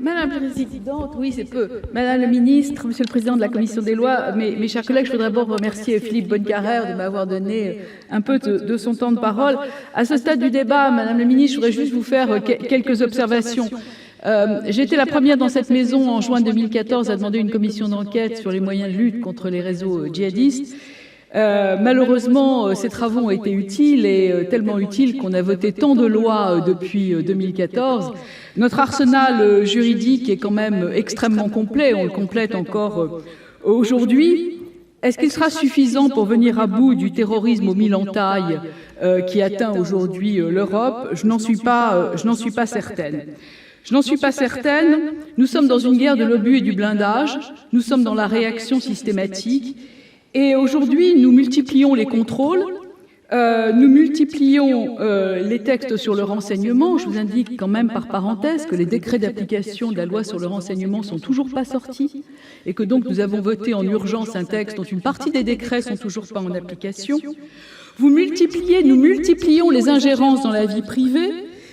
Madame la Présidente, oui, c'est peu. Madame la Ministre, Monsieur le Président de la Commission des lois, mes chers collègues, je voudrais d'abord remercier Philippe Bonnecarrère de m'avoir donné un peu de son temps de parole. À ce stade du débat, Madame la Ministre, je voudrais juste vous faire quelques observations. J'ai été la première dans cette maison en juin 2014 à demander une commission d'enquête sur les moyens de lutte contre les réseaux djihadistes. Malheureusement, ces travaux ont été utiles et tellement utiles qu'on a voté tant de lois depuis 2014. Notre arsenal juridique est quand même extrêmement complet, on le complète encore aujourd'hui. Est-ce qu'il sera suffisant pour venir à bout du terrorisme aux mille entailles qui atteint aujourd'hui l'Europe? Je n'en suis pas certaine. Je n'en suis pas certaine. Nous sommes dans une guerre de l'obus et du blindage. Nous sommes dans la réaction systématique. Et aujourd'hui, nous multiplions les contrôles, nous multiplions les textes sur le renseignement. Je vous indique quand même par parenthèse que les décrets d'application de la loi sur le renseignement sont toujours pas sortis et que donc nous avons voté en urgence un texte dont une partie des décrets sont toujours pas en application. Nous multiplions les ingérences dans la vie privée.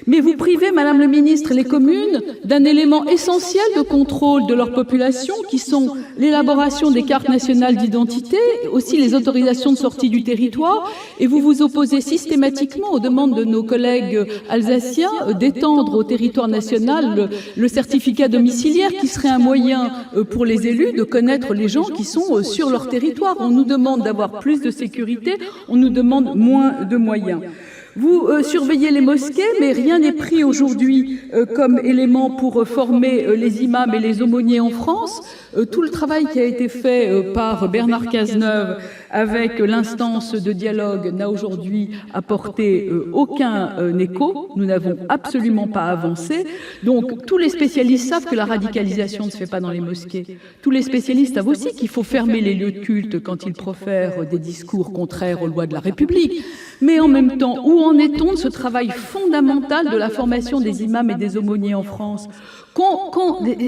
Mais vous privez, Madame le Ministre, les communes d'un élément essentiel de contrôle de leur population, qui sont l'élaboration des cartes nationales d'identité, aussi les autorisations de sortie du territoire, et vous vous opposez systématiquement aux demandes de nos collègues alsaciens d'étendre au territoire national le certificat domiciliaire, qui serait un moyen pour les élus de connaître les gens qui sont sur leur territoire. On nous demande d'avoir plus de sécurité, on nous demande moins de moyens. Vous surveillez les mosquées, mais rien n'est pris aujourd'hui comme élément pour former les imams et les aumôniers en France. Tout le travail qui a été fait par Bernard Cazeneuve avec l'instance de dialogue n'a aujourd'hui apporté aucun écho. Nous n'avons absolument pas avancé. Donc tous les spécialistes savent que la radicalisation ne se fait pas dans les mosquées. Tous les spécialistes savent aussi qu'il faut fermer les lieux de culte quand ils profèrent des discours contraires aux lois de la République. Mais en même temps, où en est-on de ce travail fondamental de la formation des imams et des aumôniers en France?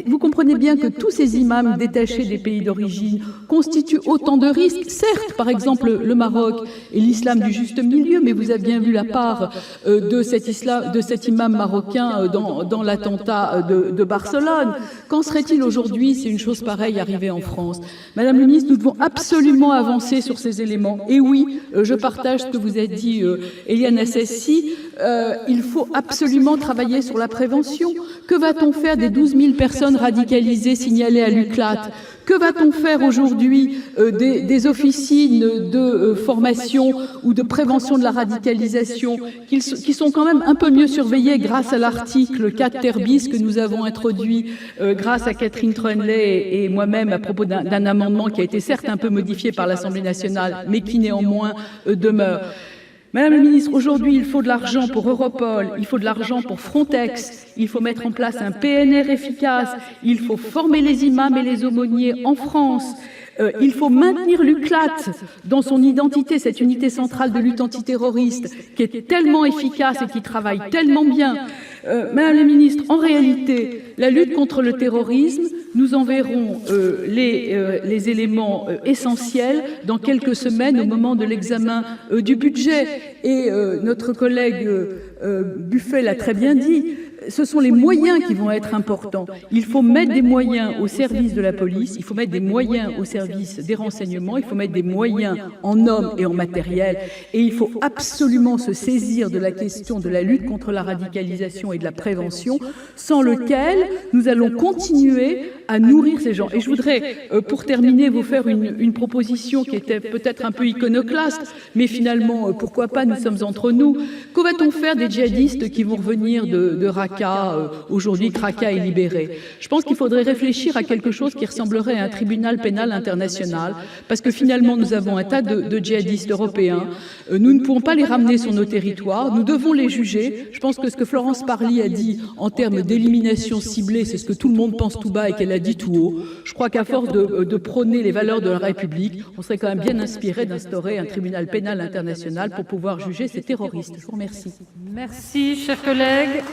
Vous comprenez bien que tous ces imams détachés des pays d'origine constituent autant de risques. Certes, par exemple, le Maroc et l'islam du juste milieu, mais vous avez bien vu la part de cet imam marocain dans l'attentat de Barcelone. Qu'en serait-il aujourd'hui si une chose pareille arrivait en France? Madame la ministre, nous devons absolument avancer sur ces éléments. Et oui, je partage ce que vous a dit Eliane Assassi, il faut absolument travailler sur la prévention. Que va-t-on faire des 12 000 personnes radicalisées signalées à l'UCLAT? Que va-t-on faire aujourd'hui des officines de formation ou de prévention de la radicalisation qui sont quand même un peu mieux surveillées grâce à l'article 4 ter bis que nous avons introduit grâce à Catherine Troendlé et moi-même à propos d'un amendement qui a été certes un peu modifié par l'Assemblée nationale, mais qui néanmoins demeure. Madame la ministre, aujourd'hui, il faut de l'argent pour Europol, il faut de l'argent pour Frontex, il faut mettre en place un PNR efficace, il faut former les imams et les aumôniers en France, il faut maintenir l'UCLAT dans son identité, cette unité centrale de lutte antiterroriste, qui est tellement efficace et qui travaille tellement bien. Madame la ministre, en réalité, la lutte contre le terrorisme, nous en verrons les éléments essentiels dans quelques semaines au moment de l'examen du budget. Et notre collègue Buffet l'a très bien dit, ce sont les moyens qui vont être importants. Il faut mettre des moyens au service de la police, il faut mettre des moyens au service des renseignements, il faut mettre des moyens en hommes et en matériel. Et il faut absolument se saisir de la question de la lutte contre la radicalisation et de la prévention, sans lequel nous allons continuer à nourrir ces gens. Et je voudrais, pour terminer, vous faire une proposition qui était peut-être un peu iconoclaste, mais finalement, pourquoi pas, nous sommes entre nous. Que va-t-on faire des djihadistes qui vont revenir de Raqqa, aujourd'hui que Raqqa est libéré? Je pense qu'il faudrait réfléchir à quelque chose qui ressemblerait à un tribunal pénal international, parce que finalement, nous avons un tas de djihadistes européens. Nous ne pouvons pas les ramener sur nos territoires, nous devons les juger. Je pense que ce que Florence Parly a dit en termes d'élimination ciblée, c'est ce que tout le monde pense tout bas et qu'elle a dit tout haut. Je crois qu'à force de prôner les valeurs de la République, on serait quand même bien inspiré d'instaurer un tribunal pénal international pour pouvoir juger ces terroristes. Je vous remercie. Merci, chers collègues.